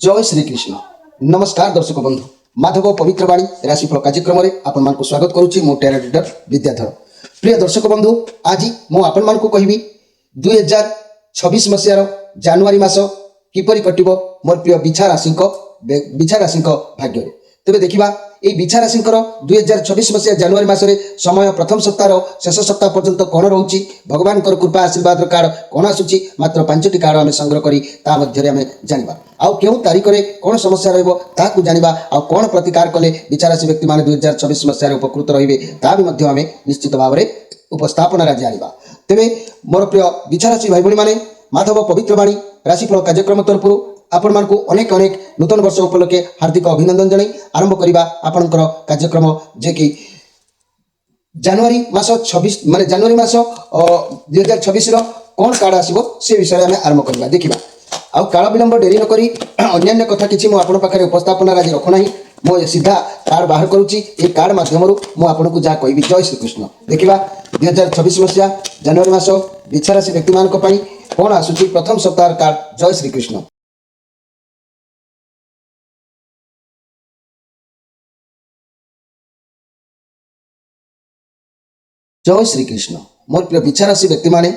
जय श्री कृष्ण। नमस्कार दर्शक बंधु, माधव पवित्र वाणी राशिफल कार्यक्रम में आपण मानक स्वागत करुच्ची। मो टेरा रीडर विद्याधर। प्रिय दर्शक बंधु, आज मु आपण मानक कहबी 2026 मसीहार जनवरी मास किपरि कटिबो मोर प्रिय बिछा राशि भाग्य। तेरे देखा ये बिछा राशि 2026 मसीहा जनवरी मसरे समय प्रथम सप्ताह शेष सप्ताह पर्यंत कौन रोचे, भगवान कृपा आशीर्वाद कार्ड कौन आसूची, मात्र 5टी कार्ड आम संग्रह करी जाना आउ क्यों तारीख में कौन समस्या रहा जाना आ कौन प्रतिकार कले बिछा राशि व्यक्ति मैंने 2026 मसीह उपकृत रे आम निश्चित भाव में उपस्थापन जाना। तेरे मोर प्रिय बिछा राशि भाई भाई मैंने माधव पवित्र वाणी राशिफल कार्यक्रम तरफ आपण मानकु अनेक अनेक नूतन वर्ष उपलक्षे हार्दिक अभिनंदन जनाई आरंभ करिबा आपनकर कार्यक्रम जे कि जनवरी मास 26 माने जनवरी मास 2026 रो कोन कार्ड आसीबो से विषय में आरंभ करिबा देखिबा। आ काल विलंब डेरी न करी अन्य कथा किछि मो आपण पाखरे उपस्थापन राजी रखो नाही, मो सीधा कार्ड बाहर करूची। ए कार्ड माध्यम मु आपनको जा कहबी। जय श्री कृष्ण। देखिबा 2026 मसिया जनवरी मास बिछा राशि व्यक्ति मानक पई कोन आसुची प्रथम सप्ताह कार्ड। जय श्री कृष्ण। जय श्री कृष्ण। मोर प्रिय बिछा राशि व्यक्ति माने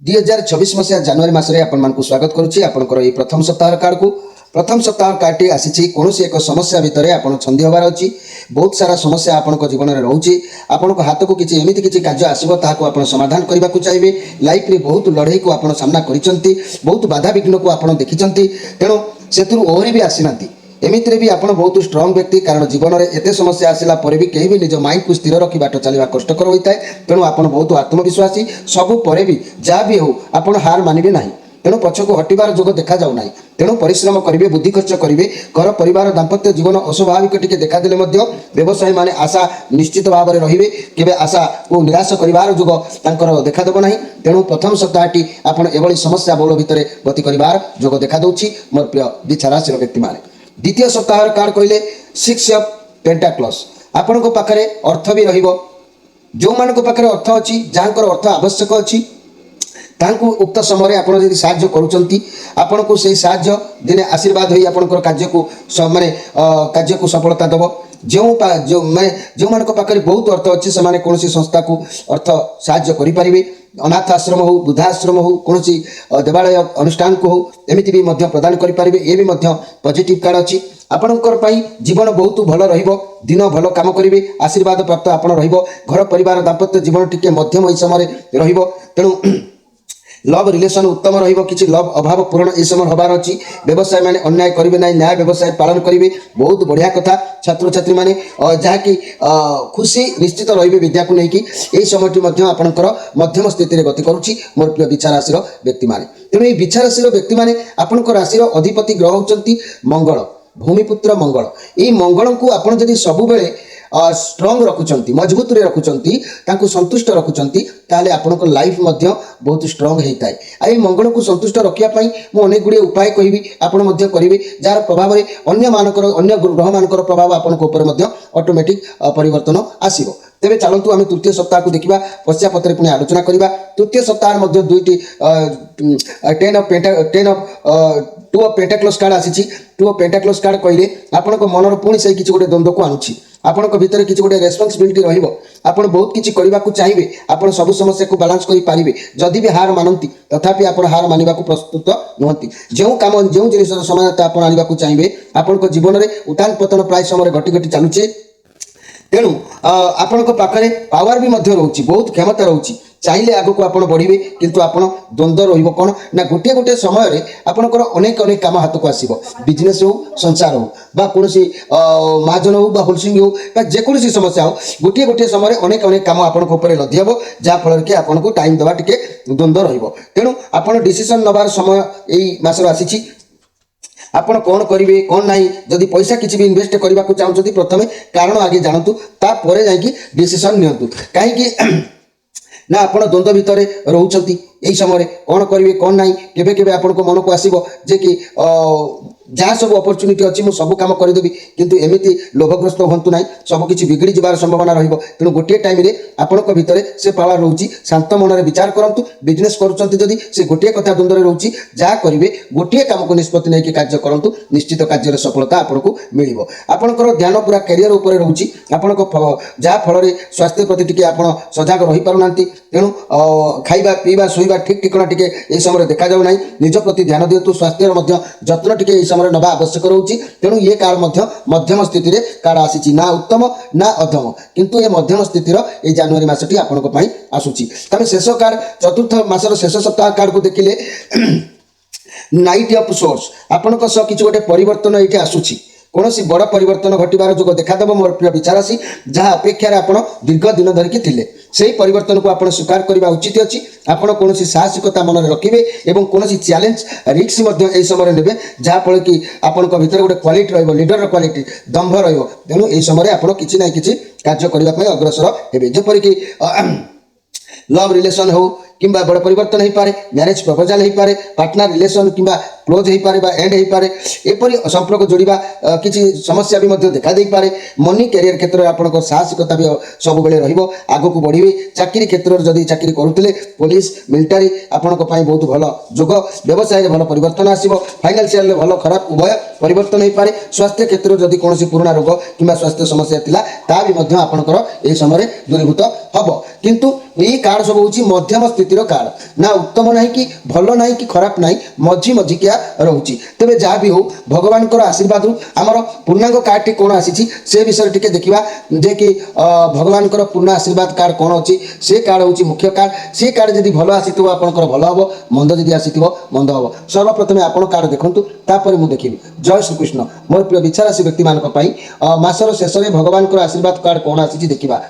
2026 मसीहा जनवरी मासरे आपण मानकु स्वागत करुच्ची। आपनकर ये प्रथम सप्ताह कार्ड को प्रथम सप्ताह कार्डटी आसी कौन एक समस्या भितर आपन छंदी हबार अच्छी। बहुत सारा समस्या आपण जीवन में रोचे। आपण हाथ को किसी एमती किसी कार्य आसो ताकू आप समाधान करने को चाहिए। लाइफ में बहुत लड़ाई को आप सामना करिसेंती, बहुत बाधा विघ्न को आप देखिंट, तेणु से ओहरी भी आसी ना। एमितिरे भी आपण बहुत स्ट्रॉंग व्यक्ति, कारण जीवन में एत समस्या आसला पर भी कहीं भी निज माइंड को स्थिर रखी बाट चलवा कष्टकर होता है। तेणु आपण बहुत आत्मविश्वासी, सबू पर भी जहाँ भी हो आपण हार मानिबे नहीं। तेणु पछक हटिबार जोग देखा जाऊ नहीं। तेणु परिश्रम करेंगे, बुद्धि खर्च करेंगे, घर परिवार दाम्पत्य जीवन अस्वाभाविक टिके देखादेले व्यवसायी माने आशा निश्चित भाव में रहिबे। केबे आशा को निराश करिवार जोग तांकर देखादेब नहीं। तेणु प्रथम सप्ताहटी आपण एभली समस्या बहुल भितर गति करिवार जोग देखा दउछि मोर प्रिय बिछा राशि व्यक्ति माने। द्वितीय सप्ताह कार्ड कहले 6 ऑफ पेंटाक्लस। आपण को पाखरे अर्थ भी रहिबो। जो मान को पाखरे अर्थ अछि, जांकर अर्थ आवश्यक अछि, तांको उक्त समय आपण यदि साहाय्य करूचंती, आपण को से साहाय्य दिने आशीर्वाद होई आपनकर कार्य को माने कार्य को सफलता दबो। जो मान को पाखरे बहुत अर्थ अछि से माने कोनसी संस्था को अर्थ साहाय्य करि परिबे। अनाथ आश्रम हो, वृद्धाश्रम हो, कौन देवालय अनुष्ठान को हो, एमती भी प्रदान करेंगे। ये भी पॉजिटिव कार्ड अच्छी। आपणकर जीवन बहुत भल रहिबो, दिन भल काम करेंगे, आशीर्वाद प्राप्त आपण रहिबो। घर परिवार दाम्पत्य जीवन टिके मध्यम यह समय रहिबो। तेणु लव रिलेशन उत्तम रहिबो। किछि लव अभाव पूर्ण ए समय हबार अछि। व्यवसाय माने अन्याय करिवे नाही, न्याय व्यवसाय पालन करिवे। बहुत बढ़िया कथा। छात्र छात्री माने जहा कि खुशी निश्चित रहिबे विद्या को लेकिन एही समयटी मध्य आपनकर मध्यम स्थिति रे गति करूछि मोर प्रिय बिछा राशि व्यक्ति माने। तेणु ए बिछा राशि व्यक्ति माने आपनकर राशि अधिपति ग्रह होचंती मंगल, भूमिपुत्र मंगल। एही मंगल को आपण जदि सब बेले स्ट्रॉंग रखुचंती, मजबूत रे रखुचंती, तांको संतुष्ट रखुचंती, ताले आपनकर लाइफ मध्य बहुत स्ट्रॉंग हेता है। आई मंगल को संतुष्ट रखिया पई मु अनेक गुडे उपाय कहबी, आपण मध्य करिवे, जार प्रभाव रे अन्य ग्रह मानकर प्रभाव आपन को ऊपर मध्य ऑटोमेटिक परिवर्तन आसीबो। तेरे चलतु आम तृतीय सप्ताह को देखा, पश्चापतर पुणी आलोचना करवा। तृतीय सप्ताह मध्य दुईटी 2 ऑफ पेंटाक्लस कार्ड आसी। 2 ऑफ पेंटाक्लस कार्ड कहले आपण मनर पुणी से किसी गोटे द्वंद्व को आणुछि। आपण भितर किसी गोटे रेस्पॉन्सिबिलिटी रहिबो। आपण बहुत किसी करबा को चाहिए। आपण सब समस्या को बैलेंस करि पारिबे। जदि भी हार मानती तथापि आपण हार मानिबा को प्रस्तुत नहंती। जो काम जो जिनिस समानता आपण आनिबा को चाहिए, आपण जीवन में उतान पतन प्राय समय घटी घटी चलुचे। तेणु आपण पाखरे पावर भी रोचे, बहुत क्षमता रोचे। चाहिए आग को आप बढ़े, किंतु आप द्वंद्व रहिबो कौन ना गोटे गोटे समय आपंकर अनेक अनेक काम हाथ को आसो। बिजनेस हो, संसार हो, कौन महाजन हो, होलसेलिंग हो, जेकोसी समस्या हो, गोटे गोटे समय अनेक अनेक काम आप लदी हे, जहाँफल कि आपको टाइम देवा टे द्वंद्व रहिबो। तेणु आप डिसीजन नबार समय यही मासर आसी। आपण कौन करेंगे कौन ना, जदि पैसा किसी भी इन्वेस्ट करने को चाहते प्रथम कारण आगे जानतु, तापर जाकि डिसीजन नियंतु। कहीं ना आप द्वंद्व भितर रोचंती, यही समय कौन करेंगे कौन ना, केबे केबे आपन को मन को आसीबो जे कि जहाँ सब अपरच्युनिटी अच्छी मुझे सब कम करदेवी किंतु एमती लोभग्रस्त हूँ ना सबकि बिगड़ी जबार संभावना रही तेणु गोटे टाइम आपण भितर से पावर रोचे शांत मन में विचार करूँ बिजनेस करुँच से गोटे कथा द्वंद्व रोचे जहाँ करेंगे गोटे कम को निष्पत्ति नहीं कार्य करूँ निश्चित कार्य सफलता आपको मिल आपंकर ध्यान पूरा कैरियर उपर रोचे आपण जहाँ फल स्वास्थ्य प्रति टी आप सजग रही पारना तेणु खाଇବା पीवा शोवा ठीक ठिकना टी यह समय देखा जाऊ ना निज प्रति ध्यान दिंतु स्वास्थ्य जत्न टी समय नवा आवश्यक रोचे तेणु ये कार्ड मध्यम स्थित कार्ड आसी ना उत्तम ना अधम किंतु ये मध्यम स्थितिर ये जनवरी मासटी आपण आसूची तमें शेष कार्ड चतुर्थ मासर शेष सप्ताह कार्ड को देखिले नाइट ऑफ सोर्स आपण किसी गोटे परिवर्तन ये आसूची कौन बड़ परिवर्तन घटवार जो देखादेव मोर प्रिय विचारासी जहाँ अपेक्षार आप दीर्घ दिन धरिकी थे से परिवर्तन को आप स्वीकार करने उचित अच्छी आपड़ कौन साहसिकता मन में रखिए और कौन चैलेंज रिक्स समय ने जहाँफल कि आपण भर गोटे क्वालिटी रीडर क्वालिटी दंभ रेणु यह समय आप किसी ना कि कार्य करने अग्रसर हे जपरिक लव रिलेशन हो कि बड़ परिवर्तन हो पारे मैरिज प्रपोजाल हो पारे पार्टनर रिलेशन कि क्लोज हो पारे एंड हो पारे एपरी संपर्क जोड़ा किसी समस्या भी देखा दे पारे मनी कैरियर क्षेत्र में आप साहसिकता भी सब बेले आग को बढ़े चाकरी क्षेत्र में जदि चाकरी करुले पुलिस मिलिटारी आपण बहुत भल जोग व्यवसाय भल परिवर्तन आसो फाइनान्शियल भल खराब उभय परिवर्तन हो पारे स्वास्थ्य क्षेत्र में जदि कौन पुराना रोग कि स्वास्थ्य समस्या थिला ता भी आपणकर यह समय दूरीभूत हम किंतु ये कार्ड सब हूँ मध्यम स्थितिर कार्ड ना उत्तम ना कि भल ना कि खराब ना मझी मझिकिया रोचे तेरे जहाँ भी हो भगवान आशीर्वाद आमर पूर्णांग कार्ड टी कौन आसी से विषय टी देखा जे कि भगवान पूर्ण आशीर्वाद कार्ड कौन अच्छी से कार्ड हूँ मुख्य कार्ड से कार्ड जब भल आसी आपंकर भल हम मंद जब आसी मंद हम सर्वप्रथम आप कार्ड देखूँ तापर मुझे देखी जय श्रीकृष्ण मोर प्रिय विचारासी व्यक्ति मानी मासर शेष में भगवान आशीर्वाद कार्ड कौन आसी देखा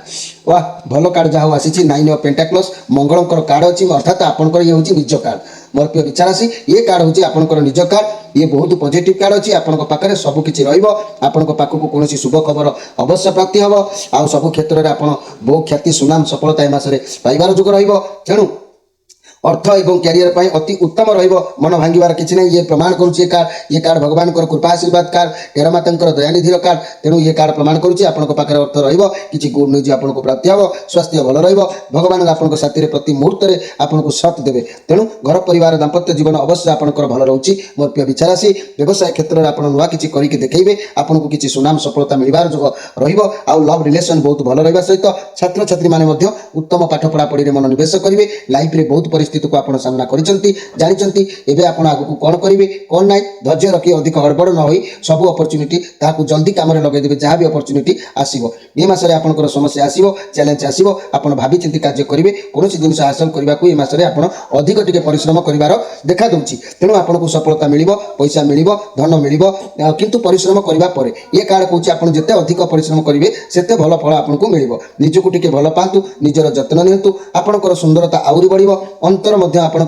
वाह भल कार्ड जहाँ आसी नाइन ऑफ पेंटाक्लस मंगलकर कार्ड अच्छी अर्थात आपंकर ये हूँ निज कार्ड मोर प्रिय विचारासी ये कार्ड हूँ आपंकर निज कार्ड ये बहुत पॉजिटिव कार्ड अच्छी आपण पाखे सबकि आपण पाखक कौन शुभ खबर अवश्य प्राप्ति हम आ सब क्षेत्र में आप बहुत ख्याति सुनाम सफलता ए मासरे पाइबार जोग रेणु अर्थ एवं कैरियर पर अति उत्तम मन भांगार किसी ना ये प्रमाण करुचे ये कार्ड भगवान कृपा आशीर्वाद कार्ड टेरा माता दयानिधि कार्ड तेणु ये कार्ड प्रमाण करुचे आपंक पाखे अर्थ रही गुड न्यूज आपको प्राप्ति हम स्वास्थ्य भल भगवान आपंक साथी प्रति मुहूर्त में आपको सत देवे तेणु घर परिवार दाम्पत्य जीवन अवश्य आपंकर भल रोचे मोर प्रिय विचारासी व्यवसाय क्षेत्र में आप नुआ किसी करके देखिए आपको किसी सुनाम सफलता मिलबार जो आउ लव रिलेशन बहुत भल रहा सहित छात्र छात्री मैंने उत्तम पाठ पढ़ापढ़ी में मनोनिवेश करेंगे लाइफ में बहुत परिस्थिति को आप सामना करते एवं आगू कौन करेंगे कौन ना धैर्य रखी अधिक हड़बड़ न हो सब अपरच्युनिटी जल्दी कम लगेदेवे जहाँ भी अपरच्युनिटी आसो ये मसरे आपंकर समस्या आसो चैलेंज आसो आप भावी चिंती कार्य करेंगे कौन जिन हासिल करने को ये मसरे आप अधिक टी परिश्रम कर देखा दूसरी तेणु आपको सफलता मिल पैसा मिल धन मिल किंतु परिश्रम करने ये कार्ड कौन आप जिते अधिक परिश्रम करेंगे से भल फल आपको मिल निजक टी भल पातु निजर जत्न नियंतु आपंकर सुंदरता आहरी बढ़ अंतर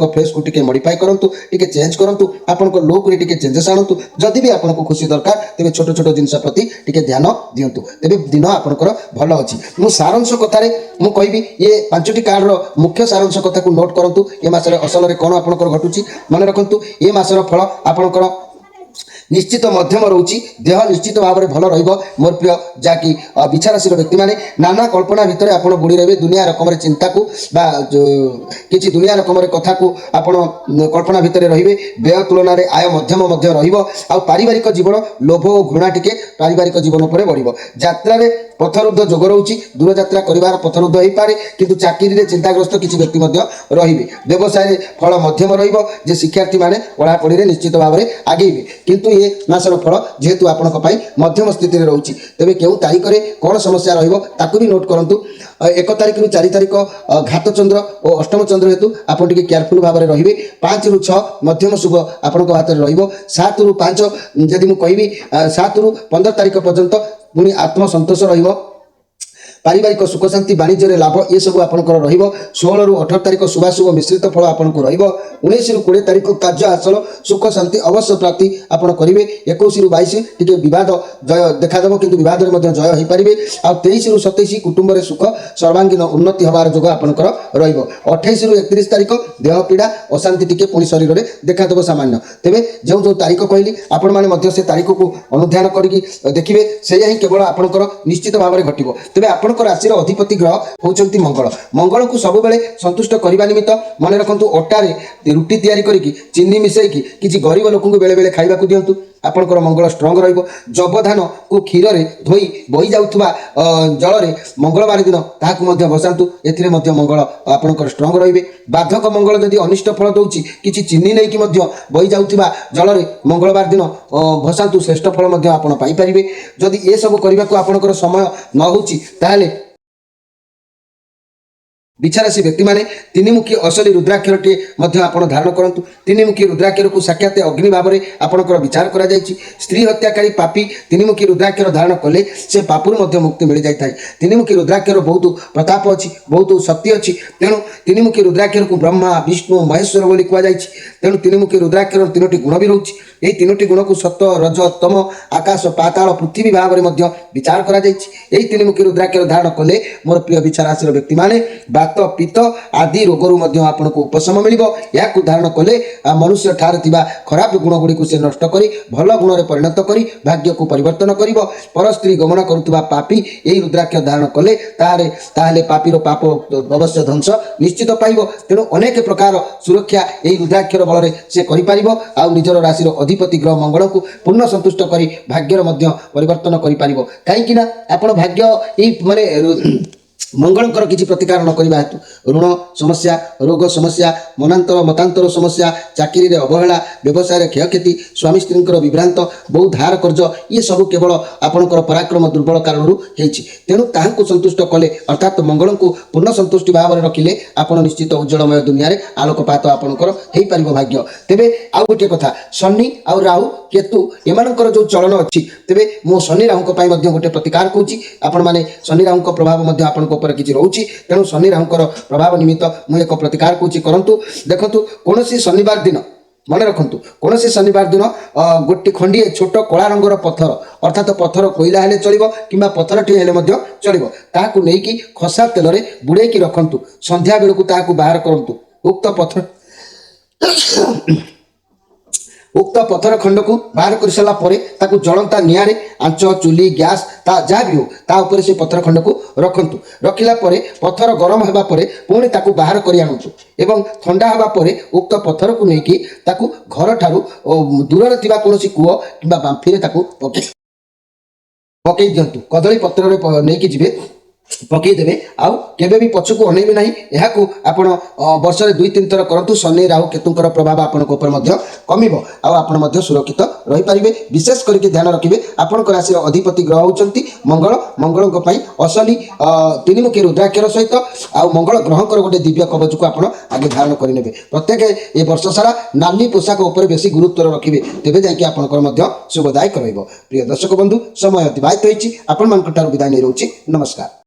फेस को टी मॉडिफाई करूँ टी चेंज करूँ आपंकर लुक रे टी चेंजेस आणु जदि भी आपको खुशी दरकार तेज छोट छोट जिन प्रति टी ध्यान दिंतु तेज दिन आपंकर भल अच्छी मु सारांश कथार मु कहि ये 5टी कार्ड मुख्य सारांश कथा को नोट करूँ ये मसरे असल में कौन आपंकर घटुची मन रखु ये मसर फल आपंकर निश्चित मध्यम रोचे देह निश्चित भाव में भल रोर प्रिय जहाँकि विचाराशील व्यक्ति मैंने नाना कल्पना भितर आप बुड़ी रहे दुनिया रकम चिंता को कि दुनिया रकम कथा को आप कल्पना भितर रे व्यय तुलन में आय मध्यम पारिवारिक जीवन लोभ और घृणा टिके पारिवारिक जीवन पर बढ़ यात्रा पथरुद्ध जोग रोचे दूर यात्रा कर पथरुद्ध हो पारे कि चाकरी चिंताग्रस्त किसी व्यक्ति रे व्यवसाय फल मध्यम रे शिक्षार्थी मैंने पढ़ापढ़ी निश्चित भाव में आगेबे किंतु ये मासर फल जेहेतु आपण मध्यम स्थिति रोचे तेज क्यों तारीख में कौन समस्या रही भी नोट करूँ 1 तारीख रु 4 तारीख घात चंद्र और अष्टम चंद्र हेतु आप केयरफुल भाव में रे 5 रु 6 मध्यम शुभ आपण हाथ में 7 रु 5 जदि मुझे 7 रु 15 तारीख पर्यंत पुणी आत्मसंतोष पारिवारिक सुख शांति वाणिज्य लाभ ये सब आपंकर षोल रु 18 तारिख शुभाशुभ मिश्रित फल आपको 19 रु 20 तारिख कार्य हासिल सुख शांति अवश्य प्राप्ति आप करेंगे 21 रु 22 टी बद जय देखादेव कि बद में जय हो पारे आ 23 रु 27 कुटुंब सुख सर्वांगीन उन्नति हबार जोग आपंकर 28 रु 31 तारिख देह पीड़ा अशांति टी पुणी शरीर में देखादेव सामान्य तेरे जो जो तारिख कहली आपण मैंने से तारिख को अनुध्यान करके देखिए से ही केवल आपंकर निश्चित भाव में घटो तेज आपंकर राशि अधिपति ग्रह होती मंगल मंगल को सब बेले संतुष्ट करने निमित्त मन रखु अटारे रुटी तैयारी करके चीनी मिसैकी किसी गरीब लोक बेले बेले खाइबा दिंतु आपंकर मंगल स्ट्रंग रबधान को क्षीर में धोई बही जाऊा जल में मंगलवार दिन ताकू बसातु ए मंगल आपंकर स्ट्रंग रे बाधक मंगल जदि अनिष्ट फल दूसरी किसी चीनी नहीं कि बही जाऊा जल में मंगलवार दिन भसातु श्रेष्ठ फल आप पाइपर जदि ये सब करने को आपंकर समय न हो बिछाराशि व्यक्ति माने तीनिमुखी असली रुद्राक्षर टे धारण करंतु तीनिमुखी रुद्राक्षर को साक्षात अग्नि भाव में आपंकर विचार करा जायछि स्त्री हत्याकारी पापी तीनिमुखी रुद्राक्षर धारण कले से पापुर मध्य मुक्ति मिल जाए तीनिमुखी रुद्राक्षर बहुत प्रताप अच्छी बहुत शक्ति अच्छी तेणु तीनिमुखी रुद्राक्षर को ब्रह्मा विष्णु महेश्वर बोली कहुई तेणु तीनिमुखी रुद्राक्षर तीनोटी गुण भी रोचे यही तीनोटी गुण को सत्व रज तम आकाश पाताल पृथ्वी भाव में विचार करा जायछि तीनिमुखी रुद्राक्षर धारण कले मोर प्रिय बिछाराशि व्यक्ति माने बात पित्त आदि रोगरू आपको उपशम मिल धारण कले मनुष्य ठार खराब गुण गुड़ी से नष्ट कर भल गुण में परिणत कर भाग्य को परिवर्तन कर पर स्त्री गमन करुवा पापी यही रुद्राक्ष धारण कले ताहले पापीर पाप अवश्य ध्वंस निश्चित पाइब तेणु अनेक प्रकार सुरक्षा यही रुद्राक्षर बल से कर निजर राशि अधिपति ग्रह मंगल को पूर्ण संतुष्ट कर भाग्यर परिवर्तन कर कहीं आप भाग्य माने मंगलकर किसी प्रतिकार न करने हेतु ऋण समस्या रोग समस्या मनांतर मतांतर समस्या चाकरी रे अवहेला व्यवसाय क्षयक्षति स्वामी स्त्री विभ्रांत बहुत धार कर्ज ये सब केवल आपंकर पराक्रम दुर्बल कारण तेणु ताहां संतुष्ट कले अर्थात मंगल को पूर्ण संतुष्टि भाव में रखिले आपण निश्चित उज्जवलमय दुनिया रे आलोकपात आपंकर हो पार भाग्य तेरे आउ गोटे कथा शनि आउ राहु केतु एमानकर जो चलन अच्छी तेरे मो शनि राहु गोटे प्रतिकार कौची आपण माने शनि राहु प्रभाव आपन किसी रोचे तेणु शनि राहुकर प्रभाव निमित्त मुझे एक प्रतिकार कौची करंतु देखंतु कौन शनिवार दिन मन रखु कौन शनिवार दिन गोटे खंडिए छोट कला रंगर पत्थर अर्थात पत्थर कोईला हेले चलिबो किंबा पत्थर टी हेले मध्य चलिबो ताकू नेकी खसा तेल रे बुड़ेकी रखंतु संध्या बेलू ताकू बाहर करंतु उक्त पत्थर खंड को बाहर कर सारा पर जलंता निआरे आंच चुली गैस जहाँ भी हो से पत्थर खंड को रखंतु रखिला पत्थर गरम होगा पुणी ताकू बाहर कर आणुतु एवं ठंडा होगा उक्त पत्थर को लेकिन घर ठारू दूर कौन कूह कि बांफी पकई दिंतु कदली पत्र नहीं जी पकईदेवे आउ केबे भी पछकू अनेबे नहीं यहाकू आपण वर्ष में 2-3 थर करंतु शनि राहु केतुंकर प्रभाव आपनक ऊपर मध्य कमिबो आउ आपण मध्य सुरक्षित रहि परिबे विशेष करके ध्यान रखिबे आपनक राशि अधिपति ग्रह होचंती मंगल मंगलक पई असली तीनिमुखी रुद्राक्षर सहित आउ मंगल ग्रहकर गोटे दिव्य कवच को आपण आगे धारण करिनेबे प्रत्येक ए वर्ष सारा नाली पोशाक ऊपर बेसी गुरुत्व रखिबे तेबे जाय कि आपनकर मध्य शुभदायक रहइबो प्रिय दर्शक बंधु समय अतिबाहित होईची आपण मानक विदाय नै रहउची नमस्कार।